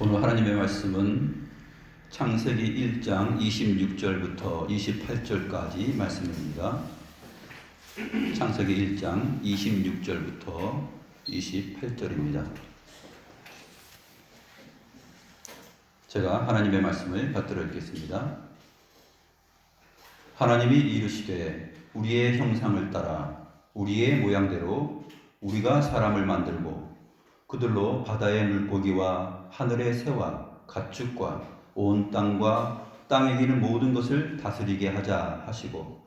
오늘 하나님의 말씀은 창세기 1장 26절부터 28절까지 말씀입니다. 창세기 1장 26절부터 28절입니다. 제가 하나님의 말씀을 받들어 읽겠습니다. 하나님이 이르시되 우리의 형상을 따라 우리의 모양대로 우리가 사람을 만들고 그들로 바다의 물고기와 하늘의 새와 가축과 온 땅과 땅에 기는 모든 것을 다스리게 하자 하시고,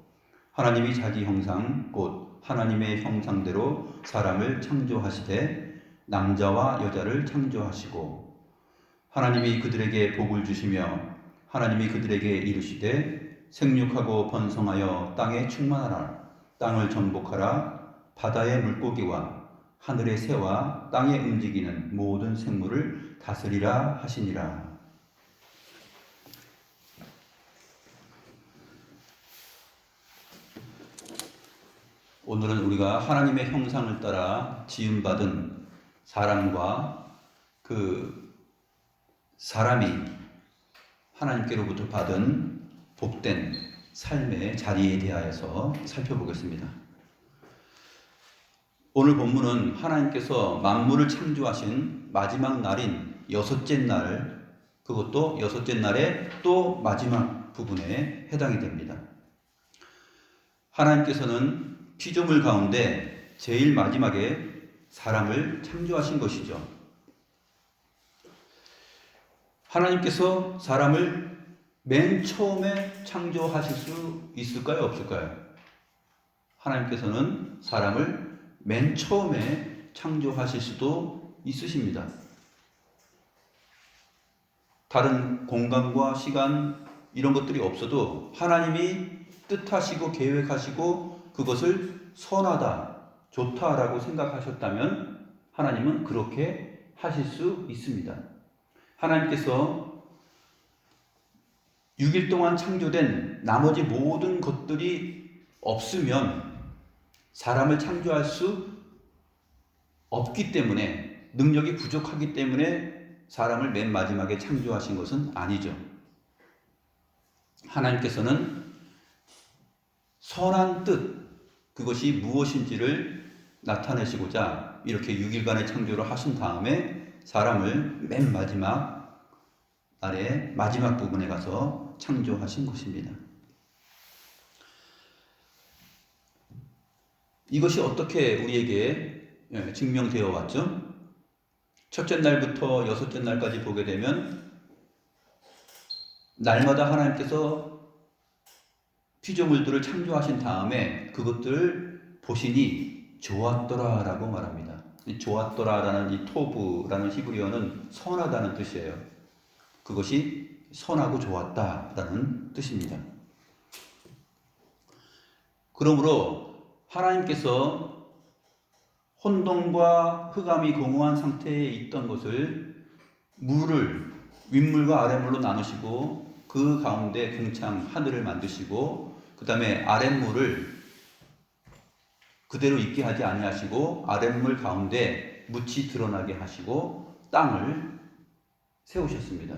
하나님이 자기 형상 곧 하나님의 형상대로 사람을 창조하시되 남자와 여자를 창조하시고, 하나님이 그들에게 복을 주시며 하나님이 그들에게 이르시되 생육하고 번성하여 땅에 충만하라. 땅을 정복하라. 바다의 물고기와 하늘의 새와 땅에 움직이는 모든 생물을 다스리라 하시니라. 오늘은 우리가 하나님의 형상을 따라 지음받은 사람과 그 사람이 하나님께로부터 받은 복된 삶의 자리에 대하여서 살펴보겠습니다. 오늘 본문은 하나님께서 만물을 창조하신 마지막 날인 여섯째 날, 그것도 여섯째 날의 또 마지막 부분에 해당이 됩니다. 하나님께서는 피조물 가운데 제일 마지막에 사람을 창조하신 것이죠. 하나님께서 사람을 맨 처음에 창조하실 수 있을까요? 없을까요? 하나님께서는 사람을 맨 처음에 창조하실 수도 있으십니다. 다른 공간과 시간 이런 것들이 없어도 하나님이 뜻하시고 계획하시고 그것을 선하다, 좋다라고 생각하셨다면 하나님은 그렇게 하실 수 있습니다. 하나님께서 6일 동안 창조된 나머지 모든 것들이 없으면 사람을 창조할 수 없기 때문에, 능력이 부족하기 때문에 사람을 맨 마지막에 창조하신 것은 아니죠. 하나님께서는 선한 뜻, 그것이 무엇인지를 나타내시고자 이렇게 6일간의 창조를 하신 다음에 사람을 맨 마지막 날의 마지막 부분에 가서 창조하신 것입니다. 이것이 어떻게 우리에게 증명되어 왔죠? 첫째 날부터 여섯째 날까지 보게 되면 날마다 하나님께서 피조물들을 창조하신 다음에 그것들을 보시니 좋았더라라고 말합니다. 이 좋았더라라는 이 토브라는 히브리어는 선하다는 뜻이에요. 그것이 선하고 좋았다라는 뜻입니다. 그러므로 하나님께서 혼돈과 흑암이 공허한 상태에 있던 것을 물을 윗물과 아랫물로 나누시고 그 가운데 궁창 하늘을 만드시고 그 다음에 아랫물을 그대로 있게 하지 아니하시고 아랫물 가운데 묻이 드러나게 하시고 땅을 세우셨습니다.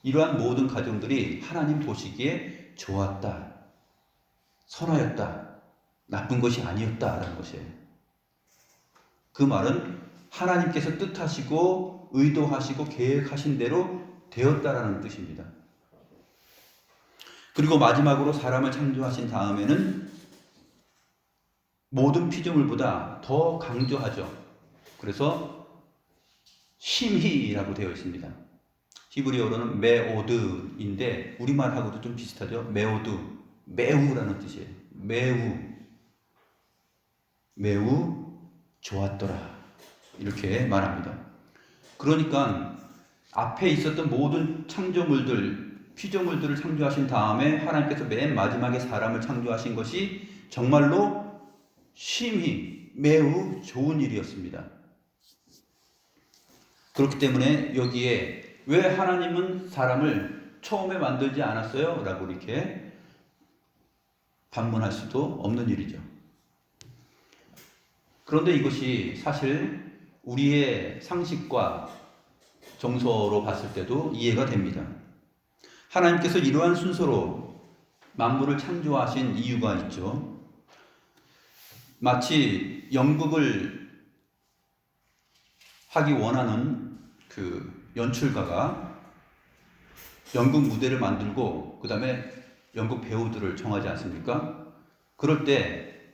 이러한 모든 과정들이 하나님 보시기에 좋았다, 선하였다, 나쁜 것이 아니었다라는 것이에요. 그 말은 하나님께서 뜻하시고 의도하시고 계획하신 대로 되었다라는 뜻입니다. 그리고 마지막으로 사람을 창조하신 다음에는 모든 피조물보다 더 강조하죠. 그래서 심히라고 되어 있습니다. 히브리어로는 메오드인데 우리말하고도 좀 비슷하죠. 메오드, 매우라는 뜻이에요. 매우 좋았더라 이렇게 말합니다. 그러니까 앞에 있었던 모든 창조물들, 피조물들을 창조하신 다음에 하나님께서 맨 마지막에 사람을 창조하신 것이 정말로 심히 매우 좋은 일이었습니다. 그렇기 때문에 여기에 왜 하나님은 사람을 처음에 만들지 않았어요? 라고 이렇게 반문할 수도 없는 일이죠. 그런데 이것이 사실 우리의 상식과 정서로 봤을 때도 이해가 됩니다. 하나님께서 이러한 순서로 만물을 창조하신 이유가 있죠. 마치 연극을 하기 원하는 그 연출가가 연극 무대를 만들고 그 다음에 연극 배우들을 정하지 않습니까? 그럴 때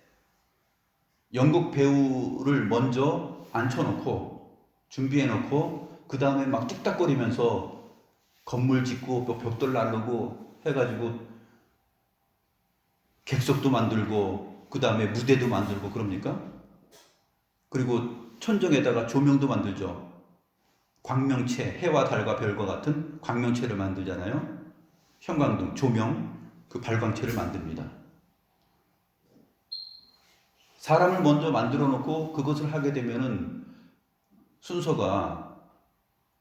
연극 배우를 먼저 앉혀놓고 준비해놓고 그 다음에 막 뚝딱거리면서 건물 짓고 벽돌 나르고 해가지고 객석도 만들고 그 다음에 무대도 만들고 그럽니까? 그리고 천정에다가 조명도 만들죠. 광명체, 해와 달과 별과 같은 광명체를 만들잖아요. 형광등, 조명, 그 발광체를 만듭니다. 사람을 먼저 만들어 놓고 그것을 하게 되면은 순서가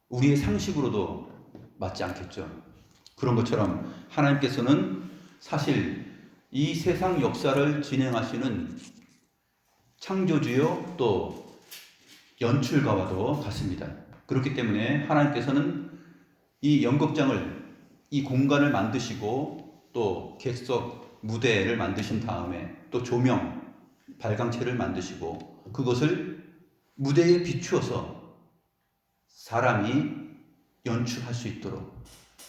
우리의 상식으로도 맞지 않겠죠. 그런 것처럼 하나님께서는 사실 이 세상 역사를 진행하시는 창조주요 또 연출가와도 같습니다. 그렇기 때문에 하나님께서는 이 연극장을, 이 공간을 만드시고 또 객석 무대를 만드신 다음에 또 조명, 발광체를 만드시고 그것을 무대에 비추어서 사람이 연출할 수 있도록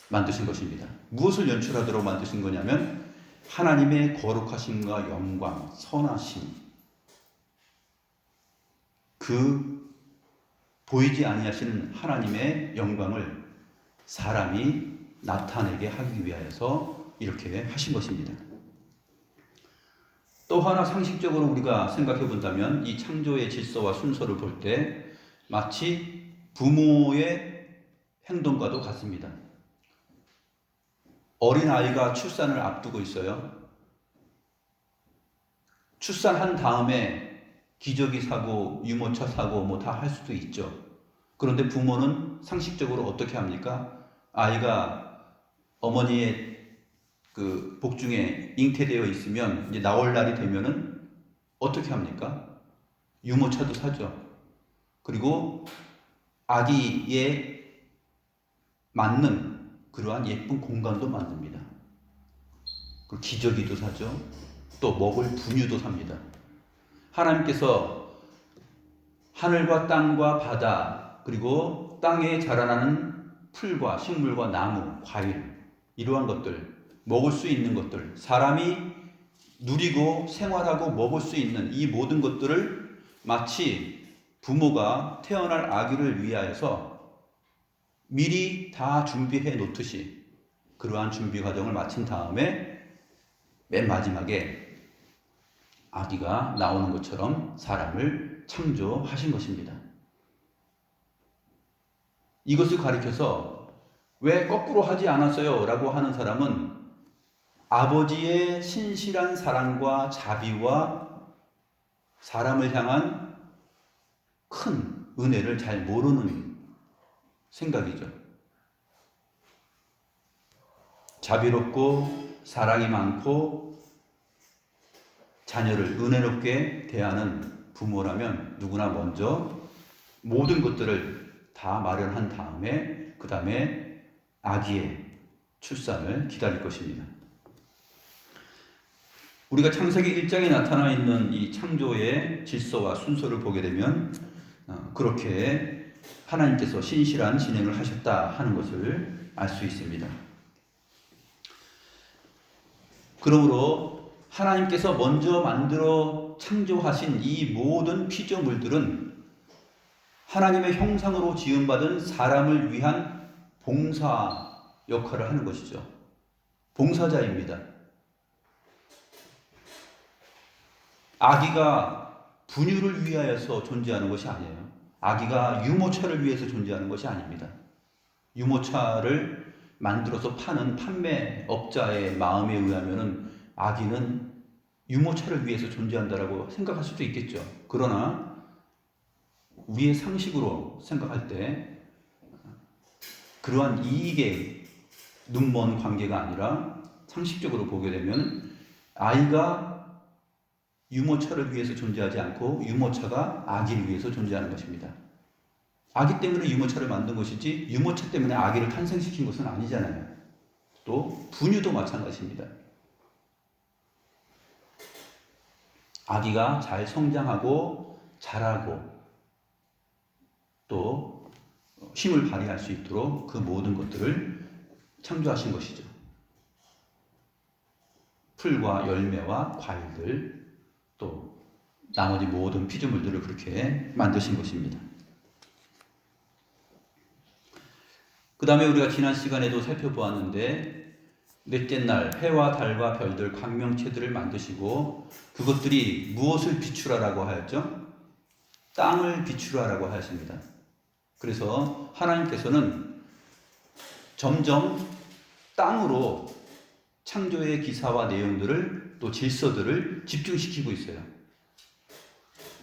만드신 것입니다. 무엇을 연출하도록 만드신 거냐면 하나님의 거룩하심과 영광, 선하심, 그 보이지 아니하시는 하나님의 영광을 사람이 나타내게 하기 위하여서 이렇게 하신 것입니다. 또 하나 상식적으로 우리가 생각해 본다면 이 창조의 질서와 순서를 볼 때 마치 부모의 행동과도 같습니다. 어린아이가 출산을 앞두고 있어요. 출산한 다음에 기저귀 사고 유모차 사고 뭐 다 할 수도 있죠. 그런데 부모는 상식적으로 어떻게 합니까? 아이가 어머니의 그 복중에 잉태되어 있으면 이제 나올 날이 되면은 어떻게 합니까? 유모차도 사죠. 그리고 아기에 맞는 그러한 예쁜 공간도 만듭니다. 그리고 기저귀도 사죠. 또 먹을 분유도 삽니다. 하나님께서 하늘과 땅과 바다 그리고 땅에 자라나는 풀과 식물과 나무, 과일 이러한 것들, 먹을 수 있는 것들, 사람이 누리고 생활하고 먹을 수 있는 이 모든 것들을 마치 부모가 태어날 아기를 위하여서 미리 다 준비해 놓듯이 그러한 준비 과정을 마친 다음에 맨 마지막에 아기가 나오는 것처럼 사람을 창조하신 것입니다. 이것을 가리켜서 왜 거꾸로 하지 않았어요? 라고 하는 사람은 아버지의 신실한 사랑과 자비와 사람을 향한 큰 은혜를 잘 모르는 생각이죠. 자비롭고 사랑이 많고 자녀를 은혜롭게 대하는 부모라면 누구나 먼저 모든 것들을 다 마련한 다음에 그 다음에 아기의 출산을 기다릴 것입니다. 우리가 창세기 1장에 나타나 있는 이 창조의 질서와 순서를 보게 되면 그렇게 하나님께서 신실한 진행을 하셨다 하는 것을 알 수 있습니다. 그러므로 하나님께서 먼저 만들어 창조하신 이 모든 피조물들은 하나님의 형상으로 지음받은 사람을 위한 봉사 역할을 하는 것이죠. 봉사자입니다. 아기가 분유를 위하여서 존재하는 것이 아니에요. 아기가 유모차를 위해서 존재하는 것이 아닙니다. 유모차를 만들어서 파는 판매업자의 마음에 의하면은 아기는 유모차를 위해서 존재한다라고 생각할 수도 있겠죠. 그러나 우리의 상식으로 생각할 때 그러한 이익에 눈먼 관계가 아니라 상식적으로 보게 되면 아이가 유모차를 위해서 존재하지 않고 유모차가 아기를 위해서 존재하는 것입니다. 아기 때문에 유모차를 만든 것이지 유모차 때문에 아기를 탄생시킨 것은 아니잖아요. 또 분유도 마찬가지입니다. 아기가 잘 성장하고 자라고 또 힘을 발휘할 수 있도록 그 모든 것들을 창조하신 것이죠. 풀과 열매와 과일들 또 나머지 모든 피조물들을 그렇게 만드신 것입니다. 그 다음에 우리가 지난 시간에도 살펴보았는데 넷째 날 해와 달과 별들 광명체들을 만드시고 그것들이 무엇을 비추라라고 하였죠? 땅을 비추라라고 하십니다. 그래서 하나님께서는 점점 땅으로 창조의 기사와 내용들을 또 질서들을 집중시키고 있어요.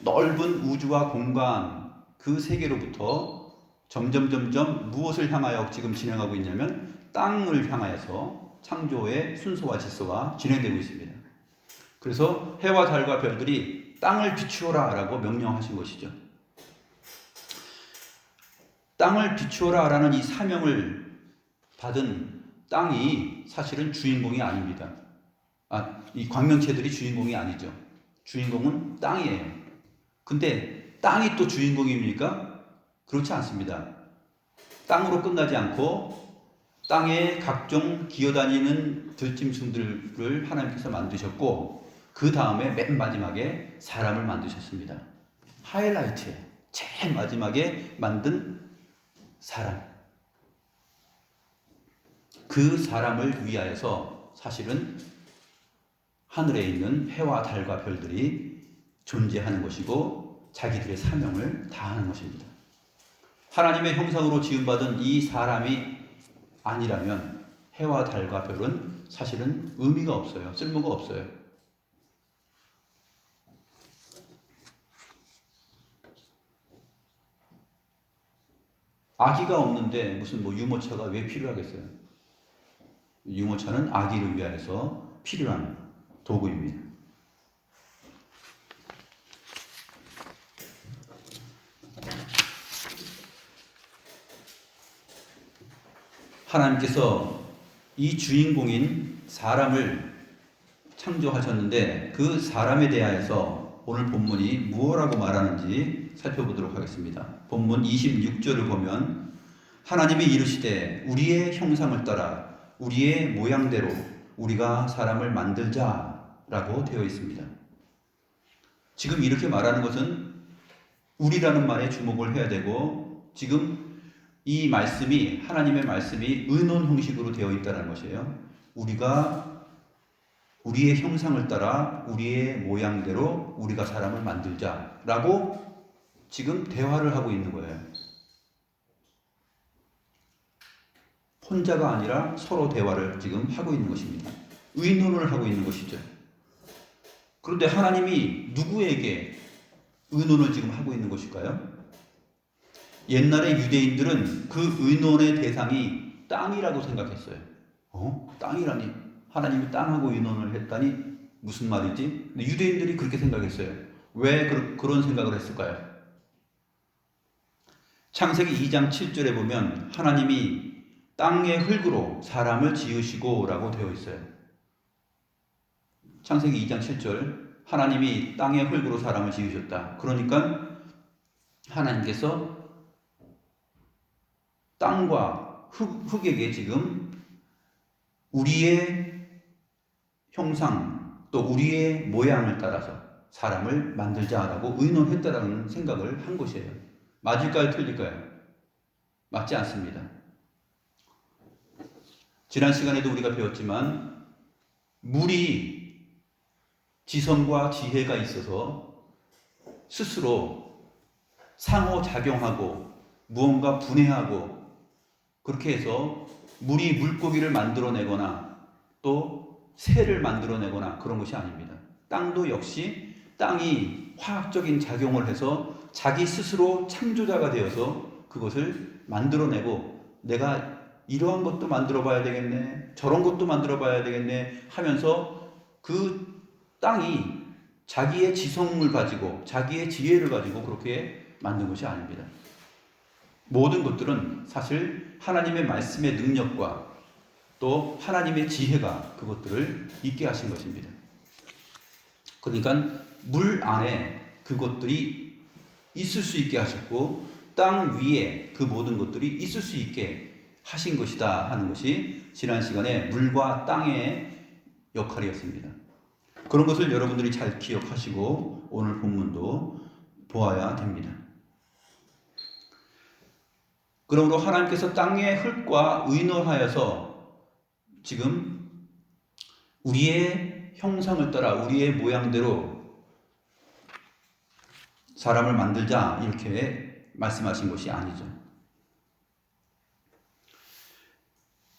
넓은 우주와 공간 그 세계로부터 점점 무엇을 향하여 지금 진행하고 있냐면 땅을 향하여서 창조의 순서와 질서가 진행되고 있습니다. 그래서 해와 달과 별들이 땅을 비추어라 라고 명령하신 것이죠. 땅을 비추어라 라는 이 사명을 받은 땅이 사실은 주인공이 아닙니다. 이 광명체들이 주인공이 아니죠. 주인공은 땅이에요. 근데 땅이 또 주인공입니까? 그렇지 않습니다. 땅으로 끝나지 않고 땅에 각종 기어다니는 들짐승들을 하나님께서 만드셨고 그 다음에 맨 마지막에 사람을 만드셨습니다. 하이라이트에 제일 마지막에 만든 사람. 그 사람을 위하여서 사실은 하늘에 있는 해와 달과 별들이 존재하는 것이고 자기들의 사명을 다하는 것입니다. 하나님의 형상으로 지음받은 이 사람이 아니라면 해와 달과 별은 사실은 의미가 없어요. 쓸모가 없어요. 아기가 없는데 무슨 유모차가 왜 필요하겠어요? 유모차는 아기를 위하여서 필요한 도구입니다. 하나님께서 이 주인공인 사람을 창조하셨는데 그 사람에 대하여서 오늘 본문이 무엇라고 말하는지 살펴보도록 하겠습니다. 본문 26절을 보면 하나님이 이르시되 우리의 형상을 따라 우리의 모양대로 우리가 사람을 만들자라고 되어 있습니다. 지금 이렇게 말하는 것은 우리라는 말에 주목을 해야 되고 지금 이 말씀이 하나님의 말씀이 의논 형식으로 되어 있다는 것이에요. 우리가 우리의 형상을 따라 우리의 모양대로 우리가 사람을 만들자라고 지금 대화를 하고 있는 거예요. 혼자가 아니라 서로 대화를 지금 하고 있는 것입니다. 의논을 하고 있는 것이죠. 그런데 하나님이 누구에게 의논을 지금 하고 있는 것일까요? 옛날의 유대인들은 그 의논의 대상이 땅이라고 생각했어요. 땅이라니? 하나님이 땅하고 의논을 했다니 무슨 말이지? 근데 유대인들이 그렇게 생각했어요. 왜 그런 생각을 했을까요? 창세기 2장 7절에 보면 하나님이 땅의 흙으로 사람을 지으시고 라고 되어 있어요. 창세기 2장 7절 하나님이 땅의 흙으로 사람을 지으셨다. 그러니까 하나님께서 땅과 흙에게 지금 우리의 형상 또 우리의 모양을 따라서 사람을 만들자라고 의논했다라는 생각을 한 것이에요. 맞을까요? 틀릴까요? 맞지 않습니다. 지난 시간에도 우리가 배웠지만 물이 지성과 지혜가 있어서 스스로 상호작용하고 무언가 분해하고 그렇게 해서 물이 물고기를 만들어내거나 또 새를 만들어내거나 그런 것이 아닙니다. 땅도 역시 땅이 화학적인 작용을 해서 자기 스스로 창조자가 되어서 그것을 만들어내고 내가 이러한 것도 만들어 봐야 되겠네, 저런 것도 만들어 봐야 되겠네 하면서 그 땅이 자기의 지성을 가지고 자기의 지혜를 가지고 그렇게 만든 것이 아닙니다. 모든 것들은 사실 하나님의 말씀의 능력과 또 하나님의 지혜가 그것들을 있게 하신 것입니다. 그러니까 물 안에 그것들이 있을 수 있게 하셨고 땅 위에 그 모든 것들이 있을 수 있게 하신 것이다 하는 것이 지난 시간에 물과 땅의 역할이었습니다. 그런 것을 여러분들이 잘 기억하시고 오늘 본문도 보아야 됩니다. 그러므로 하나님께서 땅의 흙과 의논하여서 지금 우리의 형상을 따라 우리의 모양대로 사람을 만들자 이렇게 말씀하신 것이 아니죠.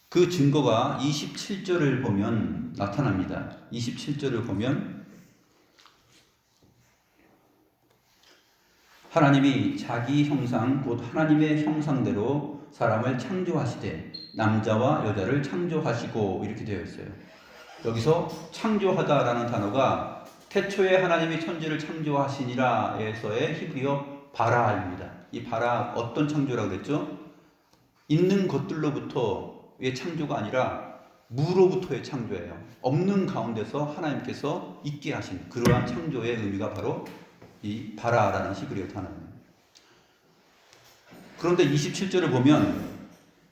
그 증거가 27절을 보면 나타납니다. 27절을 보면 하나님이 자기 형상 곧 하나님의 형상대로 사람을 창조하시되 남자와 여자를 창조하시고 이렇게 되어 있어요. 여기서 창조하다라는 단어가 태초에 하나님이 천지를 창조하시니라 에서의 히브리어 바라입니다. 이 바라 어떤 창조라고 그랬죠? 있는 것들로부터의 창조가 아니라 무로부터의 창조예요. 없는 가운데서 하나님께서 있게 하신 그러한 창조의 의미가 바로 이 바라라는 히브리어 단어입니다. 그런데 27절을 보면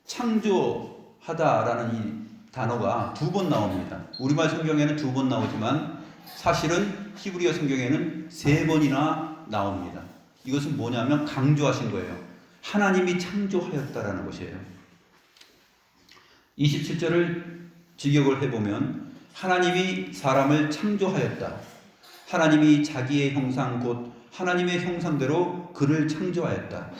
창조하다라는 이 단어가 2번 나옵니다. 우리말 성경에는 2번 나오지만 사실은 히브리어 성경에는 3번이나 나옵니다. 이것은 뭐냐면 강조하신 거예요. 하나님이 창조하였다라는 것이에요. 27절을 직역을 해보면 하나님이 사람을 창조하였다. 하나님이 자기의 형상 곧 하나님의 형상대로 그를 창조하였다.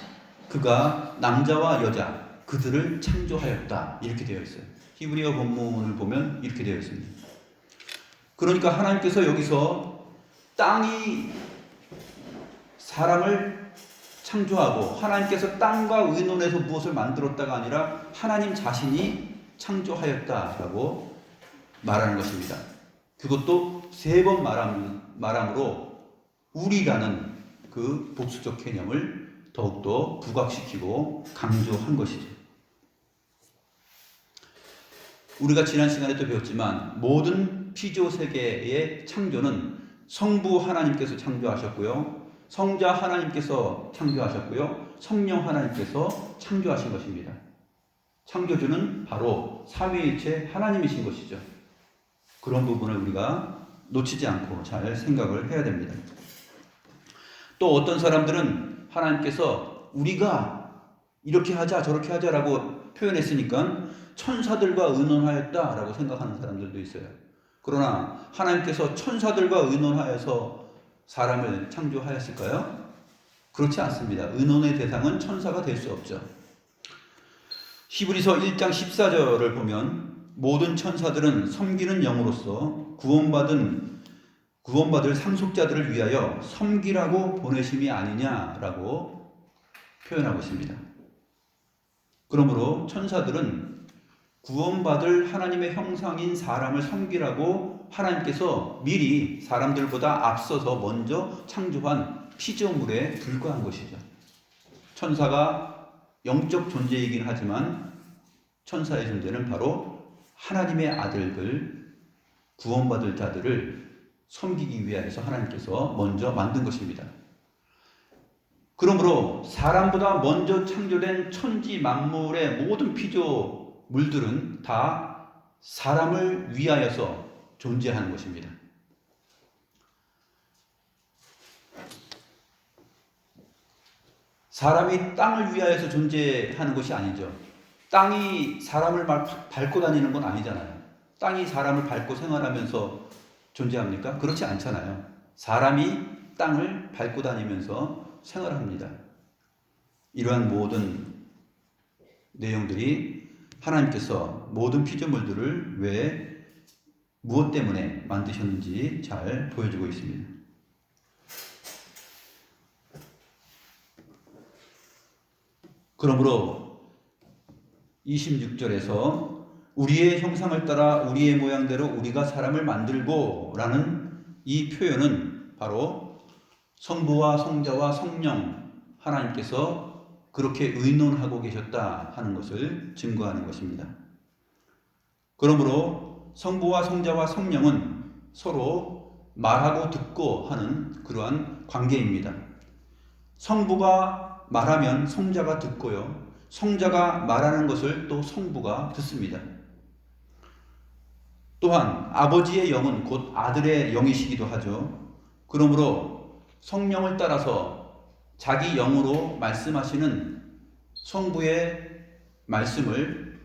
그가 남자와 여자 그들을 창조하였다. 이렇게 되어 있어요. 히브리어 본문을 보면 이렇게 되어 있습니다. 그러니까 하나님께서 여기서 땅이 사람을 창조하고 하나님께서 땅과 의논해서 무엇을 만들었다가 아니라 하나님 자신이 창조하였다라고 말하는 것입니다. 그것도 3번 말함으로 우리라는 그 복수적 개념을 더욱더 부각시키고 강조한 것이죠. 우리가 지난 시간에도 배웠지만 모든 피조 세계의 창조는 성부 하나님께서 창조하셨고요. 성자 하나님께서 창조하셨고요. 성령 하나님께서 창조하신 것입니다. 창조주는 바로 삼위일체 하나님이신 것이죠. 그런 부분을 우리가 놓치지 않고 잘 생각을 해야 됩니다. 또 어떤 사람들은 하나님께서 우리가 이렇게 하자 저렇게 하자라고 표현했으니까 천사들과 의논하였다라고 생각하는 사람들도 있어요. 그러나 하나님께서 천사들과 의논하여서 사람을 창조하였을까요? 그렇지 않습니다. 의논의 대상은 천사가 될 수 없죠. 히브리서 1장 14절을 보면 모든 천사들은 섬기는 영으로서 구원받을 상속자들을 위하여 섬기라고 보내심이 아니냐라고 표현하고 있습니다. 그러므로 천사들은 구원받을 하나님의 형상인 사람을 섬기라고 하나님께서 미리 사람들보다 앞서서 먼저 창조한 피조물에 불과한 것이죠. 천사가 영적 존재이긴 하지만 천사의 존재는 바로 하나님의 아들들, 구원받을 자들을 섬기기 위해서 하나님께서 먼저 만든 것입니다. 그러므로 사람보다 먼저 창조된 천지 만물의 모든 피조물들은 다 사람을 위하여서 존재하는 것입니다. 사람이 땅을 위하여서 존재하는 것이 아니죠. 땅이 사람을 밟고 다니는 건 아니잖아요. 땅이 사람을 밟고 생활하면서 존재합니까? 그렇지 않잖아요. 사람이 땅을 밟고 다니면서 생활합니다. 이러한 모든 내용들이 하나님께서 모든 피조물들을 왜 무엇 때문에 만드셨는지 잘 보여주고 있습니다. 그러므로 26절에서 우리의 형상을 따라 우리의 모양대로 우리가 사람을 만들고 라는 이 표현은 바로 성부와 성자와 성령 하나님께서 그렇게 의논하고 계셨다 하는 것을 증거하는 것입니다. 그러므로 성부와 성자와 성령은 서로 말하고 듣고 하는 그러한 관계입니다. 성부가 말하면 성자가 듣고요. 성자가 말하는 것을 또 성부가 듣습니다. 또한 아버지의 영은 곧 아들의 영이시기도 하죠. 그러므로 성령을 따라서 자기 영으로 말씀하시는 성부의 말씀을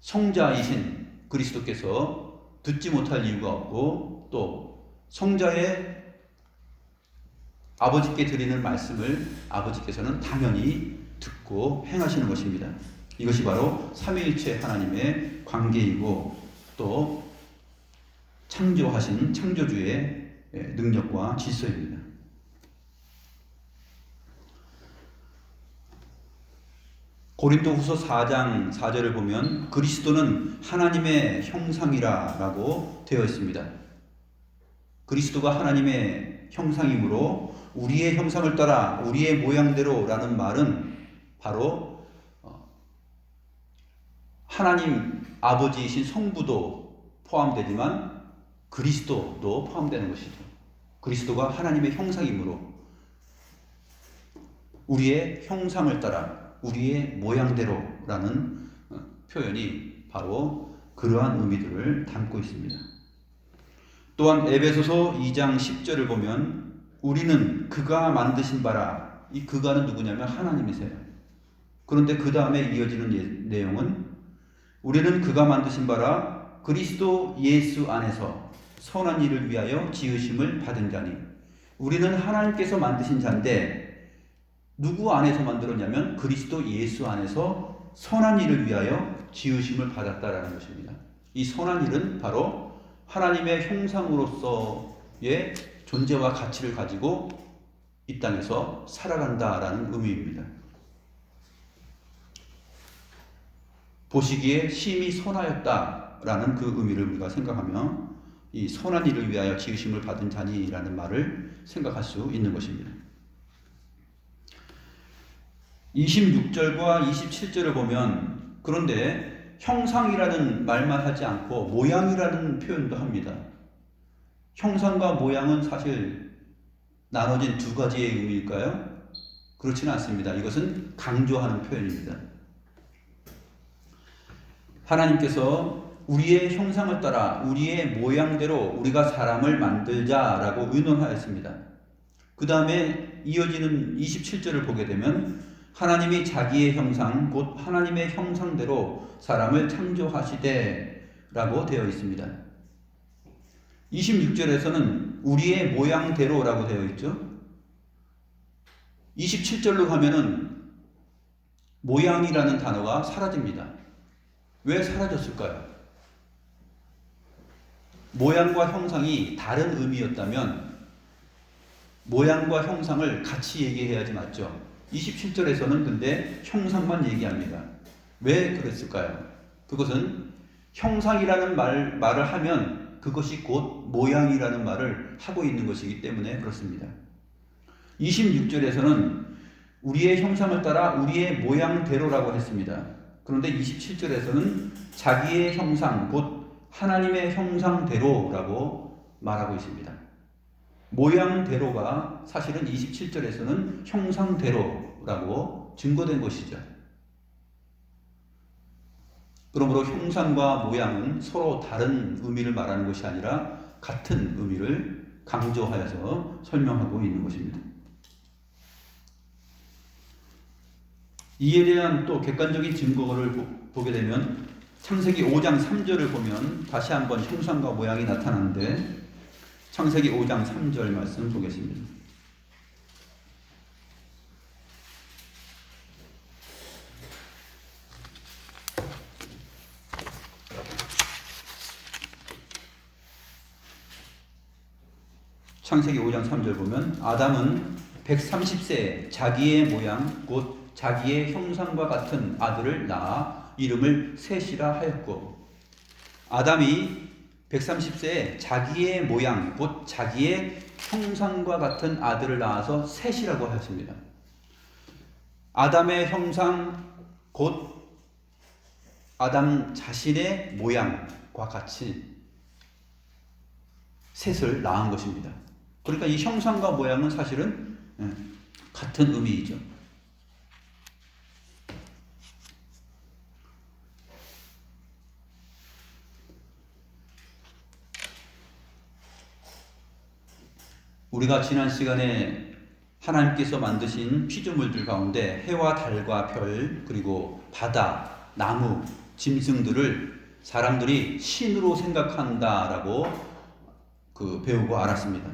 성자이신 그리스도께서 듣지 못할 이유가 없고, 또 성자의 아버지께 드리는 말씀을 아버지께서는 당연히 듣고 행하시는 것입니다. 이것이 바로 삼위일체 하나님의 관계이고 또 창조하신 창조주의 능력과 질서입니다. 고린도후서 4장 4절을 보면 그리스도는 하나님의 형상이라 라고 되어 있습니다. 그리스도가 하나님의 형상이므로 우리의 형상을 따라 우리의 모양대로 라는 말은 바로 하나님 아버지이신 성부도 포함되지만 그리스도도 포함되는 것이죠. 그리스도가 하나님의 형상이므로 우리의 형상을 따라 우리의 모양대로라는 표현이 바로 그러한 의미들을 담고 있습니다. 또한 에베소서 2장 10절을 보면 우리는 그가 만드신 바라, 이 그가는 누구냐면 하나님이세요. 그런데 그 다음에 이어지는 내용은 우리는 그가 만드신 바라 그리스도 예수 안에서 선한 일을 위하여 지으심을 받은 자니, 우리는 하나님께서 만드신 자인데 누구 안에서 만들었냐면 그리스도 예수 안에서 선한 일을 위하여 지으심을 받았다라는 것입니다. 이 선한 일은 바로 하나님의 형상으로서의 존재와 가치를 가지고 이 땅에서 살아간다라는 의미입니다. 보시기에 심히 선하였다라는 그 의미를 우리가 생각하며 이 선한 일을 위하여 지으심을 받은 자니라는 말을 생각할 수 있는 것입니다. 26절과 27절을 보면 그런데 형상이라는 말만 하지 않고 모양이라는 표현도 합니다. 형상과 모양은 사실 나눠진 두 가지의 의미일까요? 그렇지는 않습니다. 이것은 강조하는 표현입니다. 하나님께서 우리의 형상을 따라 우리의 모양대로 우리가 사람을 만들자라고 의논하였습니다. 그 다음에 이어지는 27절을 보게 되면 하나님이 자기의 형상 곧 하나님의 형상대로 사람을 창조하시되 라고 되어 있습니다. 26절에서는 우리의 모양대로라고 되어 있죠. 27절로 가면은 모양이라는 단어가 사라집니다. 왜 사라졌을까요? 모양과 형상이 다른 의미였다면 모양과 형상을 같이 얘기해야지 맞죠? 27절에서는 근데 형상만 얘기합니다. 왜 그랬을까요? 그것은 형상이라는 말을 하면 그것이 곧 모양이라는 말을 하고 있는 것이기 때문에 그렇습니다. 26절에서는 우리의 형상을 따라 우리의 모양대로라고 했습니다. 그런데 27절에서는 자기의 형상 곧 하나님의 형상대로라고 말하고 있습니다. 모양대로가 사실은 27절에서는 형상대로라고 증거된 것이죠. 그러므로 형상과 모양은 서로 다른 의미를 말하는 것이 아니라 같은 의미를 강조하여서 설명하고 있는 것입니다. 이에 대한 또 객관적인 증거를 보게 되면 창세기 5장 3절을 보면 다시 한번 형상과 모양이 나타나는데 창세기 5장 3절 말씀 보겠습니다. 창세기 5장 3절 보면 아담은 130세에 자기의 모양 곧 자기의 형상과 같은 아들을 낳아 이름을 셋이라 하였고, 아담이 130세에 자기의 모양 곧 자기의 형상과 같은 아들을 낳아서 셋이라고 하였습니다. 아담의 형상 곧 아담 자신의 모양과 같이 셋을 낳은 것입니다. 그러니까 이 형상과 모양은 사실은 같은 의미이죠. 우리가 지난 시간에 하나님께서 만드신 피조물들 가운데 해와 달과 별, 그리고 바다, 나무, 짐승들을 사람들이 신으로 생각한다라고 배우고 알았습니다.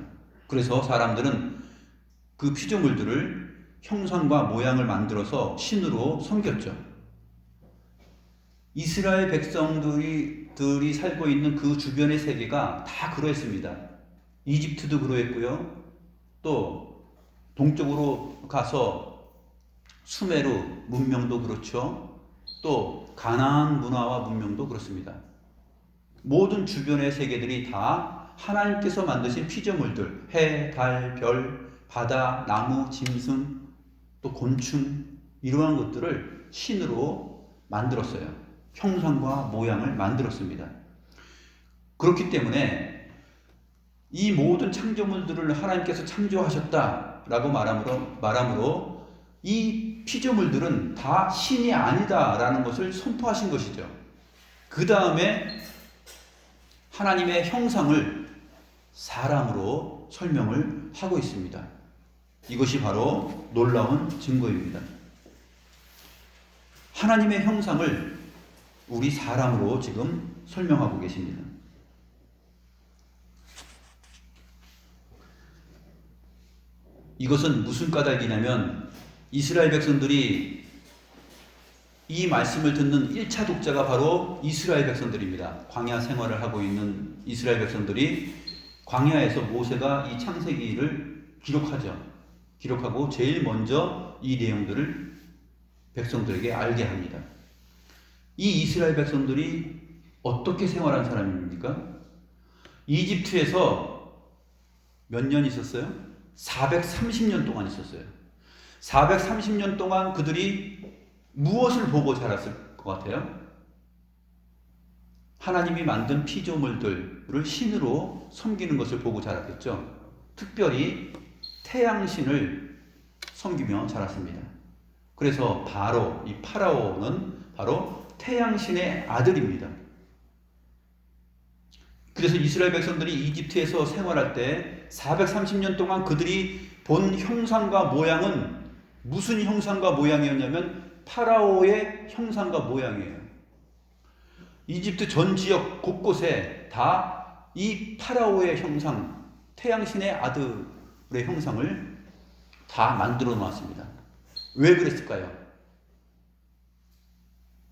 그래서 사람들은 그 피조물들을 형상과 모양을 만들어서 신으로 섬겼죠. 이스라엘 백성들이 살고 있는 그 주변의 세계가 다 그러했습니다. 이집트도 그러했고요. 또 동쪽으로 가서 수메르 문명도 그렇죠. 또 가나안 문화와 문명도 그렇습니다. 모든 주변의 세계들이 다 하나님께서 만드신 피조물들, 해, 달, 별, 바다, 나무, 짐승, 또 곤충, 이러한 것들을 신으로 만들었어요. 형상과 모양을 만들었습니다. 그렇기 때문에 이 모든 창조물들을 하나님께서 창조하셨다라고 말함으로 이 피조물들은 다 신이 아니다라는 것을 선포하신 것이죠. 그 다음에 하나님의 형상을 사람으로 설명을 하고 있습니다. 이것이 바로 놀라운 증거입니다. 하나님의 형상을 우리 사람으로 지금 설명하고 계십니다. 이것은 무슨 까닭이냐면 이스라엘 백성들이 이 말씀을 듣는 1차 독자가 바로 이스라엘 백성들입니다. 광야 생활을 하고 있는 이스라엘 백성들이 광야에서 모세가 이 창세기를 기록하고 제일 먼저 이 내용들을 백성들에게 알게 합니다. 이 이스라엘 백성들이 어떻게 생활한 사람입니까? 이집트에서 몇 년 있었어요? 430년 동안 있었어요. 430년 동안 그들이 무엇을 보고 자랐을 것 같아요? 하나님이 만든 피조물들을 신으로 섬기는 것을 보고 자랐겠죠. 특별히 태양신을 섬기며 자랐습니다. 그래서 이 파라오는 바로 태양신의 아들입니다. 그래서 이스라엘 백성들이 이집트에서 생활할 때 430년 동안 그들이 본 형상과 모양은 무슨 형상과 모양이었냐면 파라오의 형상과 모양이에요. 이집트 전 지역 곳곳에 다 이 파라오의 형상, 태양신의 아들의 형상을 다 만들어 놓았습니다. 왜 그랬을까요?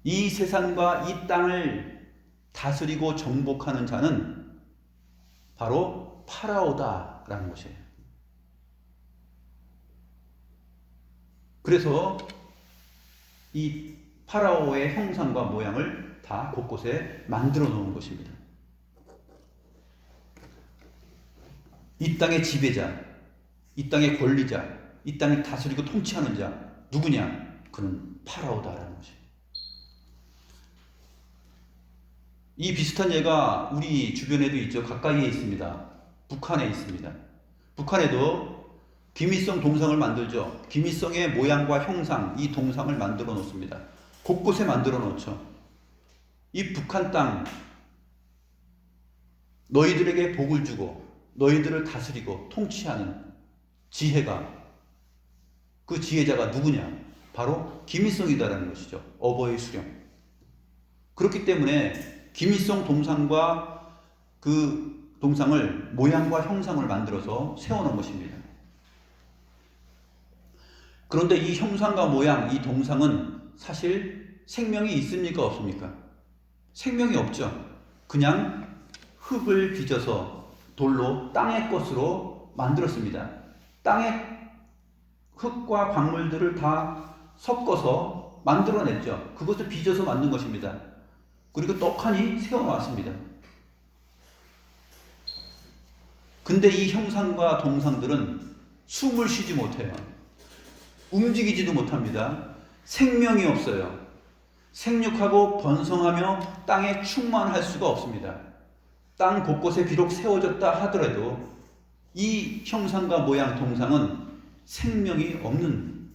이 세상과 이 땅을 다스리고 정복하는 자는 바로 파라오다라는 것이에요. 그래서 이 파라오의 형상과 모양을 다 곳곳에 만들어 놓은 것입니다. 이 땅의 지배자, 이 땅의 권리자, 이 땅을 다스리고 통치하는 자 누구냐? 그는 파라오다라는 것이에요. 이 비슷한 예가 우리 주변에도 있죠. 가까이에 있습니다. 북한에 있습니다. 북한에도 김일성 동상을 만들죠. 김일성의 모양과 형상, 이 동상을 만들어 놓습니다. 곳곳에 만들어 놓죠. 이 북한 땅, 너희들에게 복을 주고 너희들을 다스리고 통치하는 지혜가, 그 지혜자가 누구냐? 바로 김일성이다라는 것이죠. 어버이 수령. 그렇기 때문에 김일성 동상과 그 동상을 모양과 형상을 만들어서 세워놓은 것입니다. 그런데 이 형상과 모양, 이 동상은 사실 생명이 있습니까? 없습니까? 생명이 없죠. 그냥 흙을 빚어서 돌로 땅의 것으로 만들었습니다. 땅의 흙과 광물들을 다 섞어서 만들어냈죠. 그것을 빚어서 만든 것입니다. 그리고 떡하니 세워놨습니다. 근데 이 형상과 동상들은 숨을 쉬지 못해요. 움직이지도 못합니다. 생명이 없어요. 생육하고 번성하며 땅에 충만할 수가 없습니다. 땅 곳곳에 비록 세워졌다 하더라도 이 형상과 모양 동상은 생명이 없는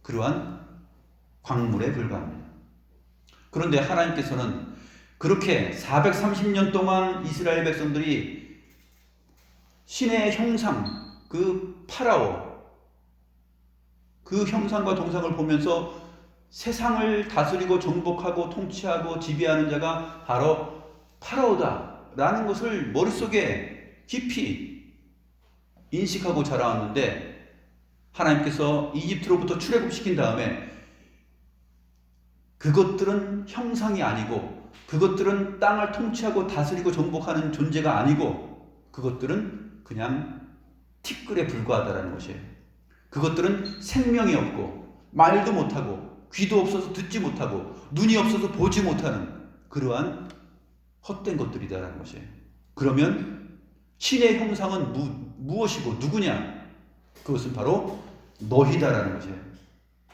그러한 광물에 불과합니다. 그런데 하나님께서는 그렇게 430년 동안 이스라엘 백성들이 신의 형상, 그 파라오, 그 형상과 동상을 보면서 세상을 다스리고 정복하고 통치하고 지배하는 자가 바로 파라오다라는 것을 머릿속에 깊이 인식하고 자라왔는데, 하나님께서 이집트로부터 출애굽시킨 다음에 그것들은 형상이 아니고, 그것들은 땅을 통치하고 다스리고 정복하는 존재가 아니고, 그것들은 그냥 티끌에 불과하다라는 것이에요. 그것들은 생명이 없고 말도 못하고 귀도 없어서 듣지 못하고 눈이 없어서 보지 못하는 그러한 헛된 것들이다라는 것이에요. 그러면 신의 형상은 무엇이고 누구냐? 그것은 바로 너희다라는 것이에요.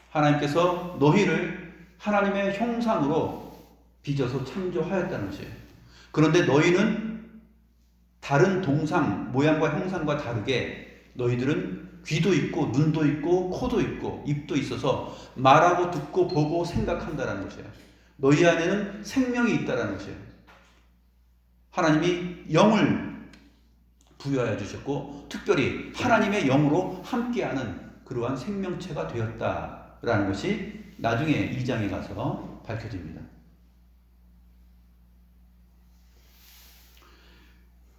하나님께서 너희를 하나님의 형상으로 빚어서 창조하였다는 것이에요. 그런데 너희는 다른 동상, 모양과 형상과 다르게 너희들은 귀도 있고 눈도 있고 코도 있고 입도 있어서 말하고 듣고 보고 생각한다는 것이에요. 너희 안에는 생명이 있다는 것이에요. 하나님이 영을 부여하여 주셨고 특별히 하나님의 영으로 함께하는 그러한 생명체가 되었다라는 것이 나중에 2장에 가서 밝혀집니다.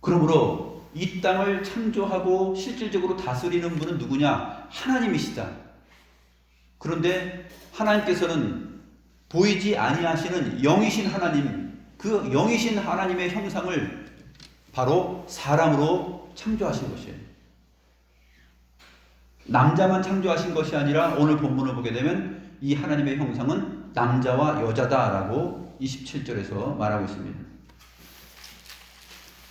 그러므로 이 땅을 창조하고 실질적으로 다스리는 분은 누구냐? 하나님이시다. 그런데 하나님께서는 보이지 아니하시는 영이신 하나님, 그 영이신 하나님의 형상을 바로 사람으로 창조하신 것이에요. 남자만 창조하신 것이 아니라 오늘 본문을 보게 되면 이 하나님의 형상은 남자와 여자다라고 27절에서 말하고 있습니다.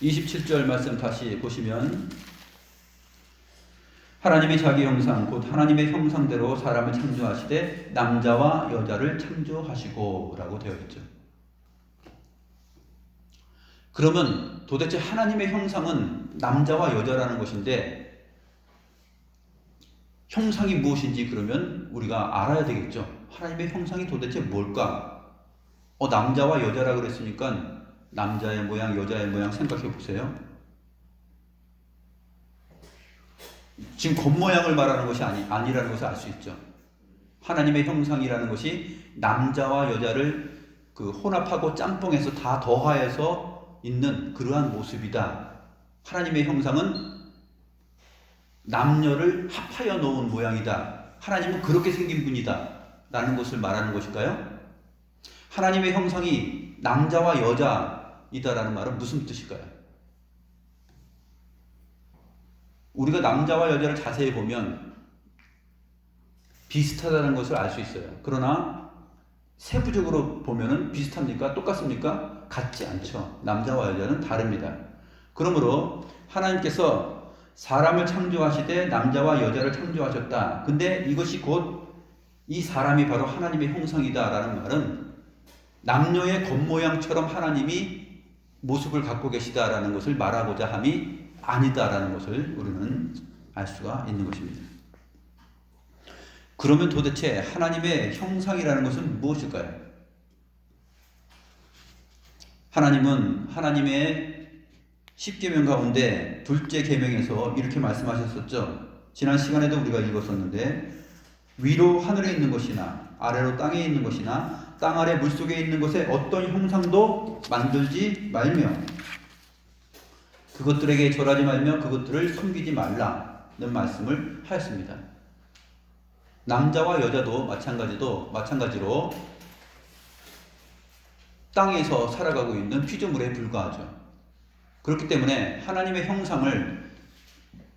27절 말씀 다시 보시면 하나님이 자기 형상 곧 하나님의 형상대로 사람을 창조하시되 남자와 여자를 창조하시고 라고 되어 있죠. 그러면 도대체 하나님의 형상은 남자와 여자라는 것인데 형상이 무엇인지 그러면 우리가 알아야 되겠죠. 하나님의 형상이 도대체 뭘까? 남자와 여자라 그랬으니까 남자의 모양, 여자의 모양 생각해 보세요. 지금 겉모양을 말하는 것이 아니라는 것을 알 수 있죠. 하나님의 형상이라는 것이 남자와 여자를 혼합하고 짬뽕해서 다 더하여서 있는 그러한 모습이다. 하나님의 형상은 남녀를 합하여 놓은 모양이다. 하나님은 그렇게 생긴 분이다. 라는 것을 말하는 것일까요? 하나님의 형상이 남자와 여자이다라는 말은 무슨 뜻일까요? 우리가 남자와 여자를 자세히 보면 비슷하다는 것을 알 수 있어요. 그러나 세부적으로 보면은 비슷합니까? 똑같습니까? 같지 않죠. 남자와 여자는 다릅니다. 그러므로 하나님께서 사람을 창조하시되 남자와 여자를 창조하셨다. 근데 이것이 곧 이 사람이 바로 하나님의 형상이다라는 말은 남녀의 겉모양처럼 하나님이 모습을 갖고 계시다라는 것을 말하고자 함이 아니다라는 것을 우리는 알 수가 있는 것입니다. 그러면 도대체 하나님의 형상이라는 것은 무엇일까요? 하나님은 하나님의 10계명 가운데 둘째 계명에서 이렇게 말씀하셨었죠. 지난 시간에도 우리가 읽었었는데 위로 하늘에 있는 것이나 아래로 땅에 있는 것이나 땅 아래 물속에 있는 것에 어떤 형상도 만들지 말며 그것들에게 절하지 말며 그것들을 섬기지 말라는 말씀을 하였습니다. 남자와 여자도 마찬가지로 땅에서 살아가고 있는 피조물에 불과하죠. 그렇기 때문에 하나님의 형상을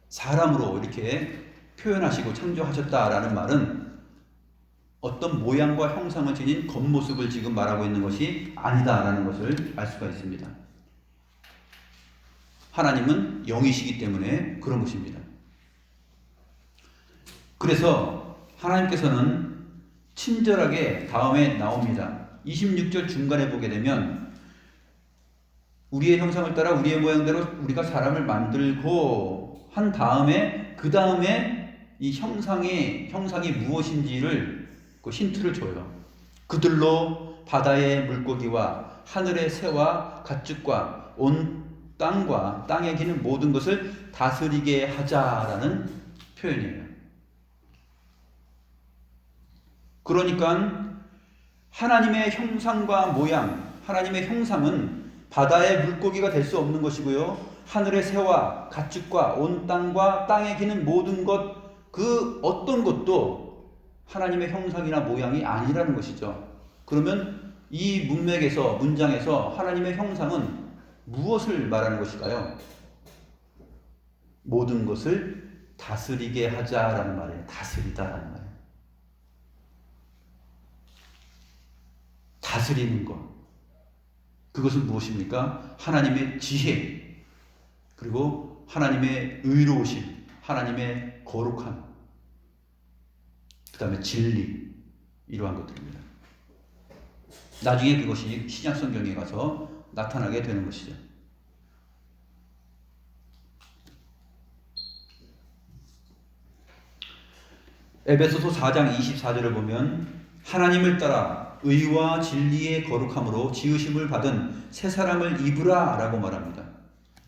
사람으로 이렇게 표현하시고 창조하셨다라는 말은 어떤 모양과 형상을 지닌 겉모습을 지금 말하고 있는 것이 아니다라는 것을 알 수가 있습니다. 하나님은 영이시기 때문에 그런 것입니다. 그래서 하나님께서는 친절하게 다음에 나옵니다. 26절 중간에 보게 되면 우리의 형상을 따라 우리의 모양대로 우리가 사람을 만들고 한 다음에 그 다음에 이 형상이 무엇인지를 그 힌트를 줘요. 그들로 바다의 물고기와 하늘의 새와 가축과 온 땅과 땅에 기는 모든 것을 다스리게 하자라는 표현이에요. 그러니까 하나님의 형상과 모양, 하나님의 형상은 바다의 물고기가 될 수 없는 것이고요. 하늘의 새와 가축과 온 땅과 땅에 기는 모든 것, 그 어떤 것도 하나님의 형상이나 모양이 아니라는 것이죠. 그러면 이 문장에서 하나님의 형상은 무엇을 말하는 것일까요? 모든 것을 다스리게 하자라는 말이에요. 다스리다라는 말이에요. 다스리는 것. 그것은 무엇입니까? 하나님의 지혜, 그리고 하나님의 의로우심, 하나님의 거룩함, 그 다음에 진리, 이러한 것들입니다. 나중에 그것이 신약 성경에 가서 나타나게 되는 것이죠. 에베소서 4장 24절을 보면 하나님을 따라 의와 진리의 거룩함으로 지으심을 받은 새 사람을 입으라 라고 말합니다.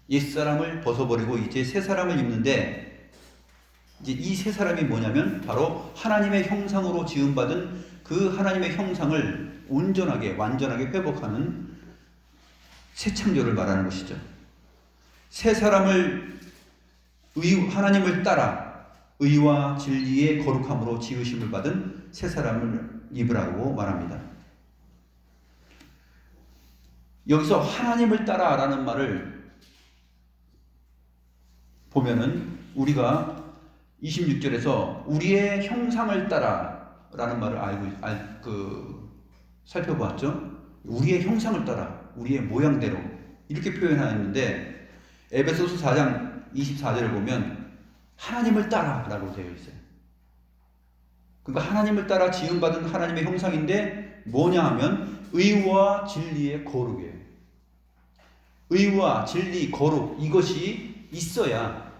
옛사람을 벗어버리고 이제 새 사람을 입는데, 이제 이 새 사람이 뭐냐면 바로 하나님의 형상으로 지음받은 그 하나님의 형상을 온전하게 완전하게 회복하는 새 창조를 말하는 것이죠. 새 사람을 하나님을 따라 의와 진리의 거룩함으로 지으심을 받은 새 사람을 입으라고 말합니다. 여기서 하나님을 따라라는 말을 보면은 우리가 26절에서 우리의 형상을 따라라는 말을 살펴보았죠. 우리의 형상을 따라, 우리의 모양대로 이렇게 표현하였는데 에베소서 4장 24절을 보면 하나님을 따라라고 되어 있어요. 그러니까 하나님을 따라 지음받은 하나님의 형상인데 뭐냐 하면 의와 진리의 거룩이에요. 의와 진리, 거룩, 이것이 있어야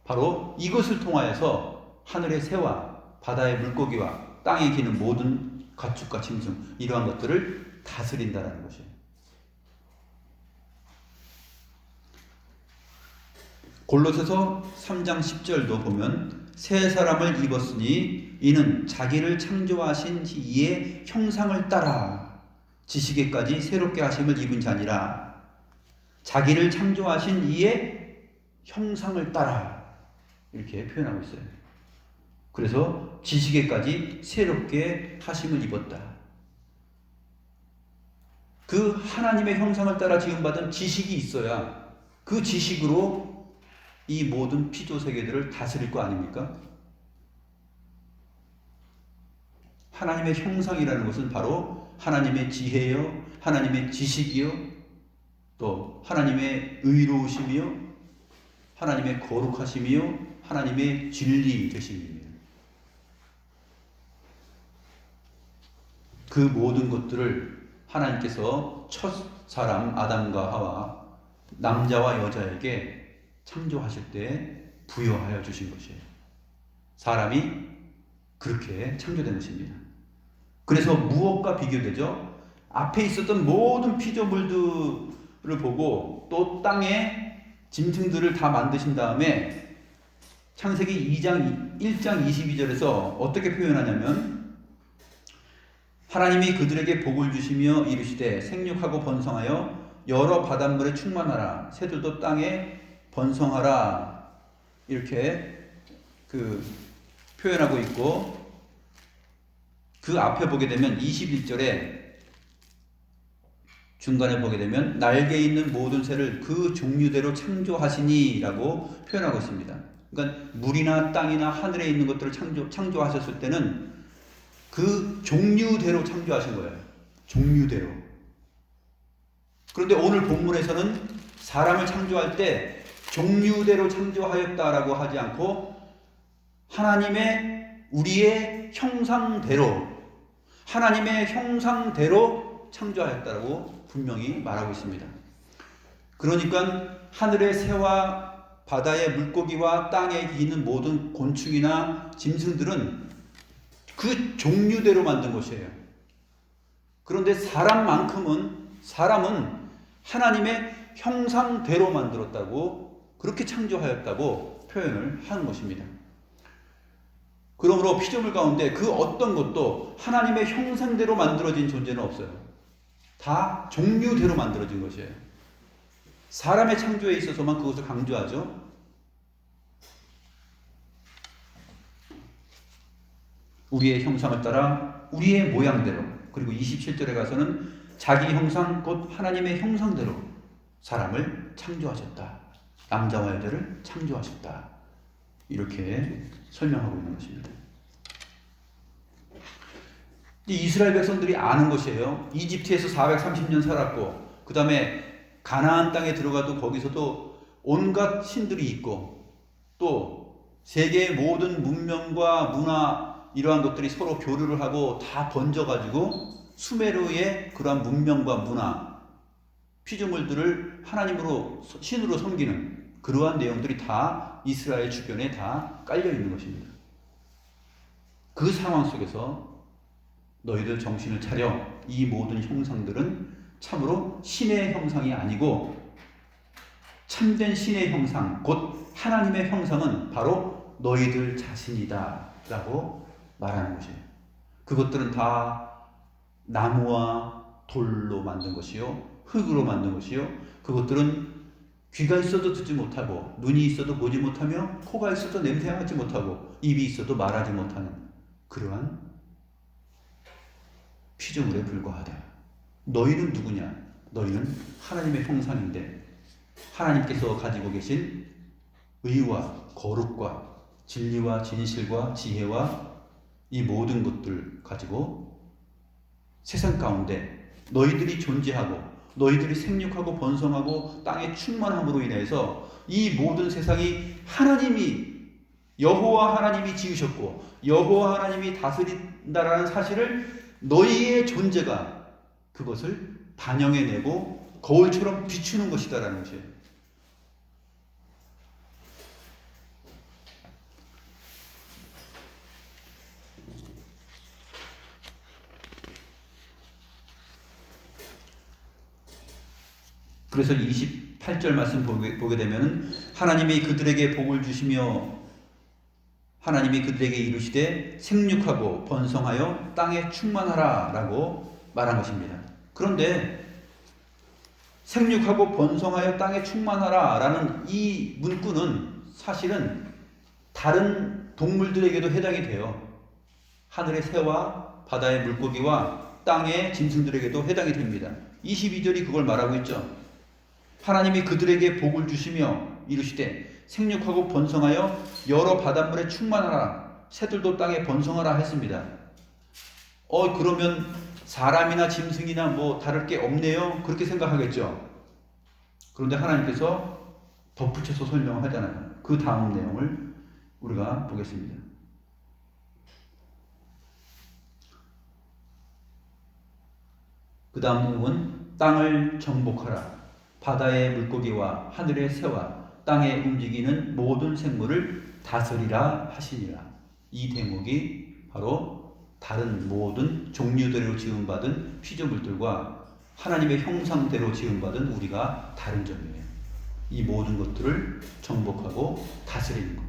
바로 이것을 통하여서 하늘의 새와 바다의 물고기와 땅에 기는 모든 가축과 짐승, 이러한 것들을 다스린다는 것이에요. 골로새서 3장 10절도 보면 새 사람을 입었으니 이는 자기를 창조하신 이의 형상을 따라 지식에까지 새롭게 하심을 입은 자니라. 자기를 창조하신 이의 형상을 따라 이렇게 표현하고 있어요. 그래서 지식에까지 새롭게 하심을 입었다. 그 하나님의 형상을 따라 지음받은 지식이 있어야 그 지식으로 이 모든 피조 세계들을 다스릴 거 아닙니까? 하나님의 형상이라는 것은 바로 하나님의 지혜요, 하나님의 지식이요, 또 하나님의 의로우심이요, 하나님의 거룩하심이요, 하나님의 진리 되심입니다. 그 모든 것들을 하나님께서 첫 사람 아담과 하와, 남자와 여자에게 창조하실 때 부여하여 주신 것이에요. 사람이 그렇게 창조된 것입니다. 그래서 무엇과 비교되죠? 앞에 있었던 모든 피조물들을 보고 또 땅에 짐승들을 다 만드신 다음에 창세기 1장 22절에서 어떻게 표현하냐면 하나님이 그들에게 복을 주시며 이르시되 생육하고 번성하여 여러 바닷물에 충만하라 새들도 땅에 번성하라 이렇게 표현하고 있고, 그 앞에 보게 되면 21절에 중간에 보게 되면 날개 있는 모든 새를 그 종류대로 창조하시니 라고 표현하고 있습니다. 그러니까 물이나 땅이나 하늘에 있는 것들을 창조하셨을 때는 그 종류대로 창조하신 거예요. 종류대로. 그런데 오늘 본문에서는 사람을 창조할 때 종류대로 창조하였다라고 하지 않고 하나님의 우리의 형상대로, 하나님의 형상대로 창조하였다고 분명히 말하고 있습니다. 그러니까 하늘의 새와 바다의 물고기와 땅에 기는 모든 곤충이나 짐승들은 그 종류대로 만든 것이에요. 그런데 사람은 하나님의 형상대로 만들었다고, 그렇게 창조하였다고 표현을 하는 것입니다. 그러므로 피조물 가운데 그 어떤 것도 하나님의 형상대로 만들어진 존재는 없어요. 다 종류대로 만들어진 것이에요. 사람의 창조에 있어서만 그것을 강조하죠. 우리의 형상을 따라 우리의 모양대로, 그리고 27절에 가서는 자기 형상 곧 하나님의 형상대로 사람을 창조하셨다. 남자와 여자를 창조하셨다. 이렇게 설명하고 있는 것입니다. 이스라엘 백성들이 아는 것이에요. 이집트에서 430년 살았고, 그 다음에 가나안 땅에 들어가도 거기서도 온갖 신들이 있고, 또 세계의 모든 문명과 문화, 이러한 것들이 서로 교류를 하고 다 번져가지고 수메르의 그러한 문명과 문화, 피조물들을 하나님으로, 신으로 섬기는 그러한 내용들이 다 이스라엘 주변에 다 깔려 있는 것입니다. 그 상황 속에서 너희들 정신을 차려, 이 모든 형상들은 참으로 신의 형상이 아니고 참된 신의 형상, 곧 하나님의 형상은 바로 너희들 자신이다 라고 말하는 것이에요. 그것들은 다 나무와 돌로 만든 것이요, 흙으로 만든 것이요, 그것들은 귀가 있어도 듣지 못하고, 눈이 있어도 보지 못하며, 코가 있어도 냄새하지 못하고, 입이 있어도 말하지 못하는 그러한 피조물에 불과하다. 너희는 누구냐? 너희는 하나님의 형상인데, 하나님께서 가지고 계신 의와 거룩과 진리와 진실과 지혜와 이 모든 것들 가지고 세상 가운데 너희들이 존재하고, 너희들이 생육하고 번성하고 땅의 충만함으로 인해서 이 모든 세상이 여호와 하나님이 지으셨고 여호와 하나님이 다스린다라는 사실을, 너희의 존재가 그것을 반영해내고 거울처럼 비추는 것이다라는 것이에요. 그래서 28절 말씀 보게 되면 하나님이 그들에게 복을 주시며 하나님이 그들에게 이르시되 생육하고 번성하여 땅에 충만하라 라고 말한 것입니다. 그런데 생육하고 번성하여 땅에 충만하라 라는 이 문구는 사실은 다른 동물들에게도 해당이 돼요. 하늘의 새와 바다의 물고기와 땅의 짐승들에게도 해당이 됩니다. 22절이 그걸 말하고 있죠. 하나님이 그들에게 복을 주시며 이르시되 생육하고 번성하여 여러 바닷물에 충만하라, 새들도 땅에 번성하라 했습니다. 그러면 사람이나 짐승이나 뭐 다를 게 없네요, 그렇게 생각하겠죠. 그런데 하나님께서 덧붙여서 설명하잖아요. 그 다음 내용을 우리가 보겠습니다. 그 다음 내용은 땅을 정복하라, 바다의 물고기와 하늘의 새와 땅에 움직이는 모든 생물을 다스리라 하시니라. 이 대목이 바로 다른 모든 종류대로 지음받은 피조물들과 하나님의 형상대로 지음받은 우리가 다른 점이에요. 이 모든 것들을 정복하고 다스리는 것.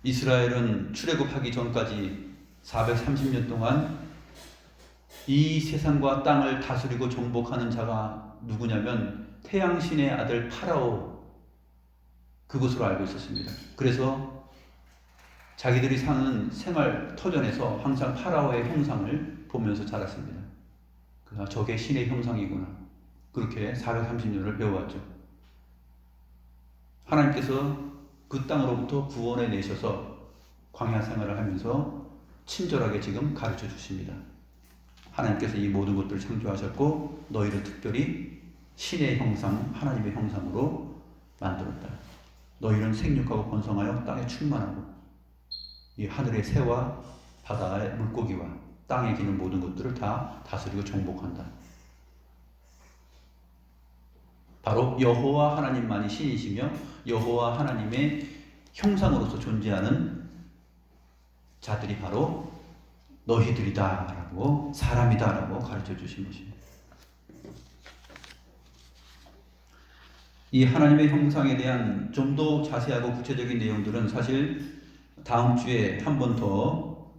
이스라엘은 출애굽하기 전까지 430년 동안 이 세상과 땅을 다스리고 정복하는 자가 누구냐면 태양신의 아들 파라오, 그것으로 알고 있었습니다. 그래서 자기들이 사는 생활 터전에서 항상 파라오의 형상을 보면서 자랐습니다. 저게 신의 형상이구나, 그렇게 430년을 배워왔죠. 하나님께서 그 땅으로부터 구원해 내셔서 광야 생활을 하면서 친절하게 지금 가르쳐 주십니다. 하나님께서 이 모든 것들을 창조하셨고 너희를 특별히 신의 형상, 하나님의 형상으로 만들었다. 너희는 생육하고 번성하여 땅에 충만하고 이 하늘의 새와 바다의 물고기와 땅에 기는 모든 것들을 다 다스리고 정복한다. 바로 여호와 하나님만이 신이시며 여호와 하나님의 형상으로서 존재하는 자들이 바로 너희들이다 라고, 사람이다 라고 가르쳐 주신 것입니다. 이 하나님의 형상에 대한 좀 더 자세하고 구체적인 내용들은 사실 다음 주에 한 번 더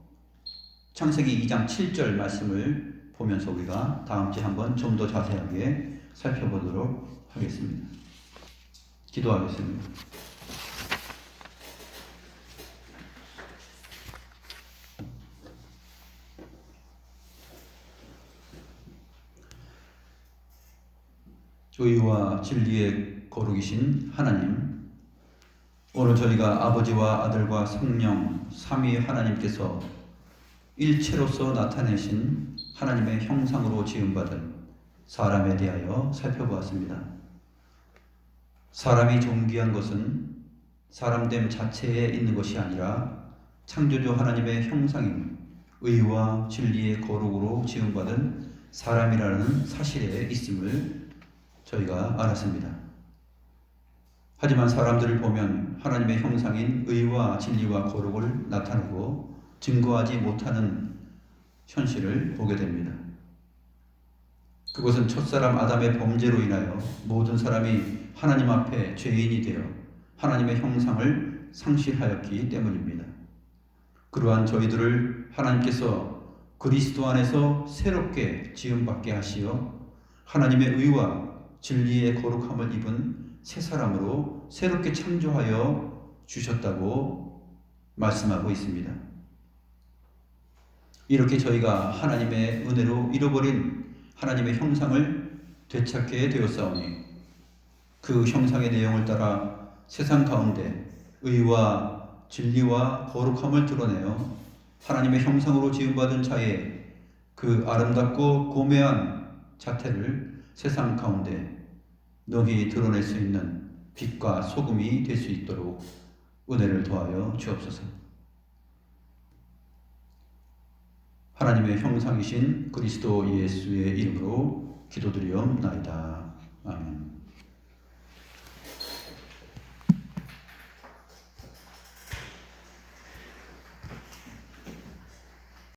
창세기 2장 7절 말씀을 보면서 우리가 다음 주에 한번 좀 더 자세하게 살펴보도록 하겠습니다. 기도하겠습니다. 의와 진리의 거룩이신 하나님, 오늘 저희가 아버지와 아들과 성령 삼위 하나님께서 일체로서 나타내신 하나님의 형상으로 지음받은 사람에 대하여 살펴보았습니다. 사람이 존귀한 것은 사람됨 자체에 있는 것이 아니라 창조주 하나님의 형상인 의와 진리의 거룩으로 지음받은 사람이라는 사실에 있음을 저희가 알았습니다. 하지만 사람들을 보면 하나님의 형상인 의와 진리와 거룩을 나타내고 증거하지 못하는 현실을 보게 됩니다. 그것은 첫사람 아담의 범죄로 인하여 모든 사람이 하나님 앞에 죄인이 되어 하나님의 형상을 상실하였기 때문입니다. 그러한 저희들을 하나님께서 그리스도 안에서 새롭게 지음받게 하시어 하나님의 의와 진리의 거룩함을 입은 새 사람으로 새롭게 창조하여 주셨다고 말씀하고 있습니다. 이렇게 저희가 하나님의 은혜로 잃어버린 하나님의 형상을 되찾게 되었사오니 그 형상의 내용을 따라 세상 가운데 의와 진리와 거룩함을 드러내어 하나님의 형상으로 지음받은 자의 그 아름답고 고매한 자태를 세상 가운데 능히 드러낼 수 있는 빛과 소금이 될 수 있도록 은혜를 더하여 주옵소서. 하나님의 형상이신 그리스도 예수의 이름으로 기도드리옵나이다. 아멘.